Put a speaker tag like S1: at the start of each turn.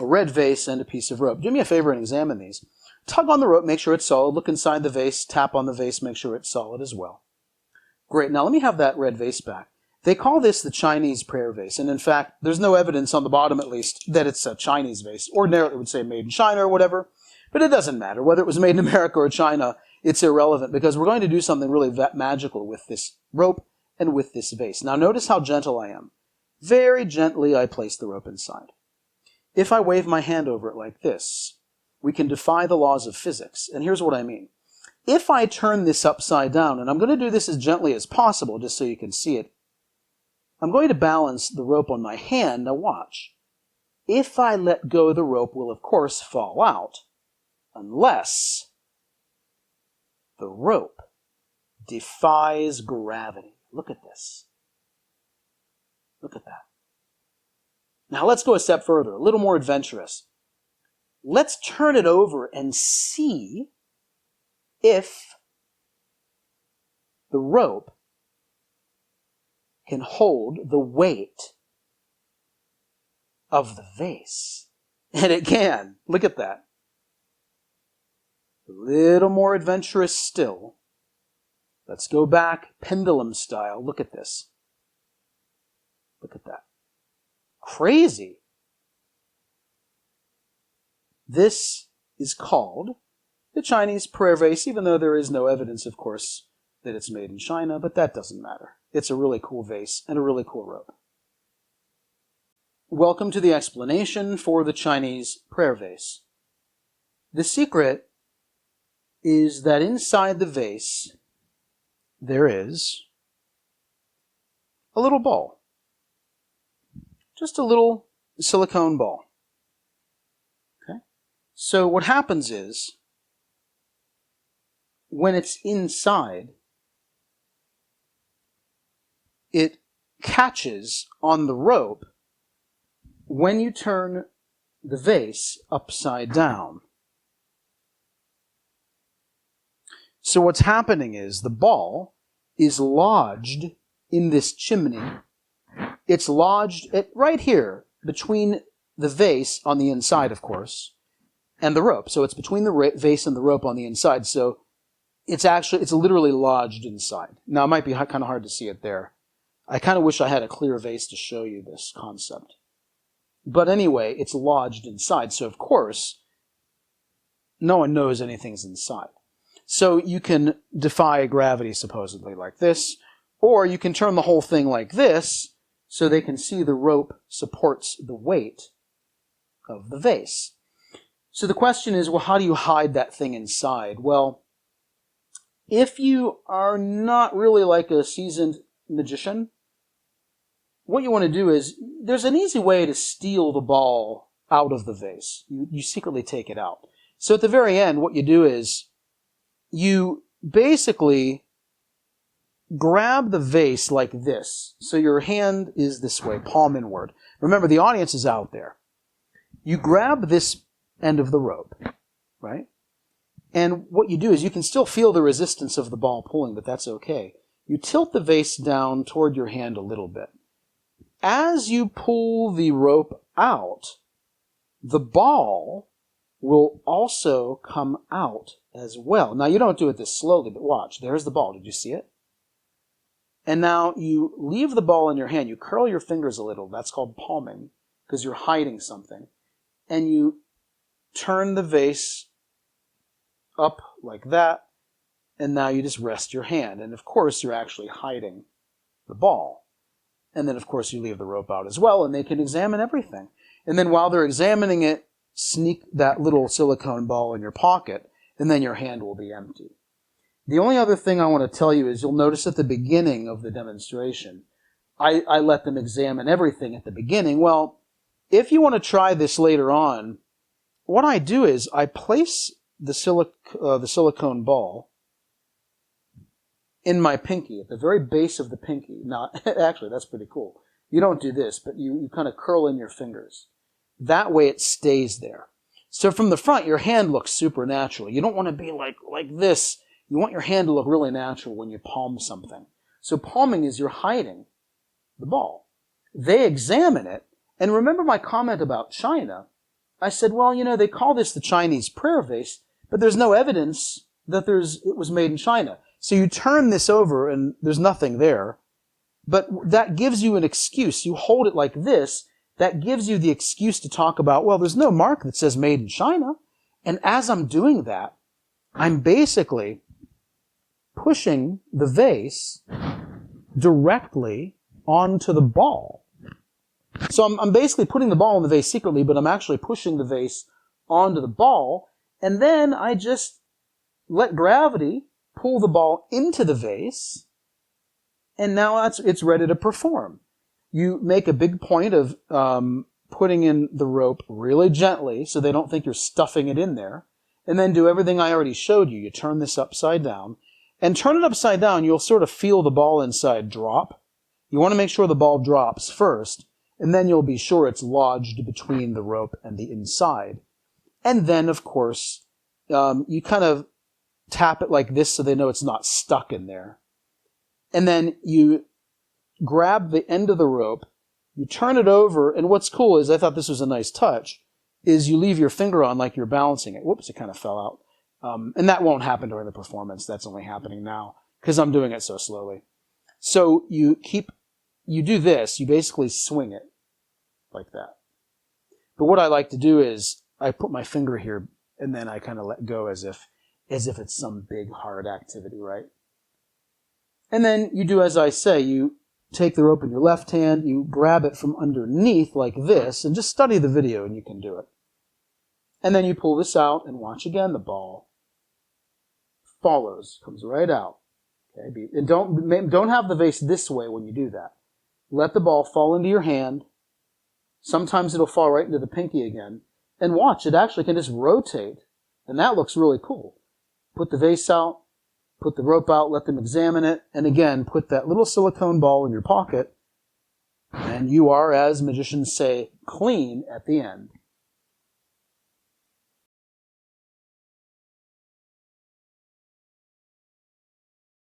S1: a red vase, and a piece of rope. Do me a favor and examine these. Tug on the rope, make sure it's solid. Look inside the vase, tap on the vase, make sure it's solid as well. Great, now let me have that red vase back. They call this the Chinese prayer vase, and in fact, there's no evidence on the bottom, at least, that it's a Chinese vase. Ordinarily, it would say made in China or whatever, but it doesn't matter. Whether it was made in America or China, it's irrelevant, because we're going to do something really magical with this rope and with this vase. Now, notice how gentle I am. Very gently, I place the rope inside. If I wave my hand over it like this, we can defy the laws of physics, and here's what I mean. If I turn this upside down, and I'm going to do this as gently as possible, just so you can see it, I'm going to balance the rope on my hand. Now watch. If I let go, the rope will, of course, fall out, unless the rope defies gravity. Look at this. Look at that. Now let's go a step further, a little more adventurous. Let's turn it over and see if the rope can hold the weight of the vase. And it can. Look at that. A little more adventurous still. Let's go back pendulum style. Look at this. Look at that. Crazy. This is called the Chinese prayer vase, even though there is no evidence, of course, that it's made in China, but that doesn't matter. It's a really cool vase and a really cool rope. Welcome to the explanation for the Chinese prayer vase. The secret is that inside the vase there is a little ball. Just a little silicone ball. Okay? So what happens is, when it's inside, it catches on the rope when you turn the vase upside down. So what's happening is the ball is lodged in this chimney. It's lodged right here between the vase on the inside, of course, and the rope. So it's between the vase and the rope on the inside. So it's literally lodged inside. Now, it might be kind of hard to see it there. I kind of wish I had a clear vase to show you this concept. But anyway, it's lodged inside. So, of course, no one knows anything's inside. So you can defy gravity, supposedly, like this. Or you can turn the whole thing like this, so they can see the rope supports the weight of the vase. So the question is, well, how do you hide that thing inside? Well, if you are not really like a seasoned magician, what you want to do is, there's an easy way to steal the ball out of the vase. You secretly take it out. So at the very end, what you do is, you basically grab the vase like this. So your hand is this way, palm inward. Remember, the audience is out there. You grab this end of the rope, right? And what you do is, you can still feel the resistance of the ball pulling, but that's okay. You tilt the vase down toward your hand a little bit. As you pull the rope out, the ball will also come out as well. Now, you don't do it this slowly, but watch. There's the ball. Did you see it? And now you leave the ball in your hand. You curl your fingers a little. That's called palming, because you're hiding something. And you turn the vase up like that, and now you just rest your hand. And of course, you're actually hiding the ball. And then, of course, you leave the rope out as well, and they can examine everything. And then while they're examining it, sneak that little silicone ball in your pocket, and then your hand will be empty. The only other thing I want to tell you is, you'll notice at the beginning of the demonstration, I let them examine everything at the beginning. Well, if you want to try this later on, what I do is I place the silicone ball in my pinky, at the very base of the pinky. Now, actually, that's pretty cool. You don't do this, but you kind of curl in your fingers. That way it stays there. So from the front, your hand looks supernatural. You don't want to be like this. You want your hand to look really natural when you palm something. So palming is you're hiding the ball. They examine it. And remember my comment about China. I said, well, they call this the Chinese prayer vase, but there's no evidence that it was made in China. So you turn this over and there's nothing there. But that gives you an excuse. You hold it like this. That gives you the excuse to talk about, well, there's no mark that says made in China. And as I'm doing that, I'm basically pushing the vase directly onto the ball. So I'm basically putting the ball in the vase secretly, but I'm actually pushing the vase onto the ball. And then I just let gravity pull the ball into the vase. And now it's ready to perform. You make a big point of putting in the rope really gently so they don't think you're stuffing it in there. And then do everything I already showed you. You turn this upside down. And turn it upside down, you'll sort of feel the ball inside drop. You want to make sure the ball drops first, and then you'll be sure it's lodged between the rope and the inside. And then, of course, you kind of tap it like this so they know it's not stuck in there. And then you grab the end of the rope, you turn it over, and what's cool is, I thought this was a nice touch, is you leave your finger on like you're balancing it. Whoops, it kind of fell out. And that won't happen during the performance. That's only happening now because I'm doing it so slowly. So you do this, you basically swing it like that. But what I like to do is I put my finger here and then I kind of let go as if it's some big hard activity, right? And then you do as I say, you take the rope in your left hand, you grab it from underneath like this, and just study the video and you can do it. And then you pull this out and watch again, the ball follows, comes right out. Okay? And don't have the vase this way when you do that. Let the ball fall into your hand. Sometimes it'll fall right into the pinky again. And watch, it actually can just rotate. And that looks really cool. Put the vase out, put the rope out, let them examine it, and again, put that little silicone ball in your pocket, and you are, as magicians say, clean at the end.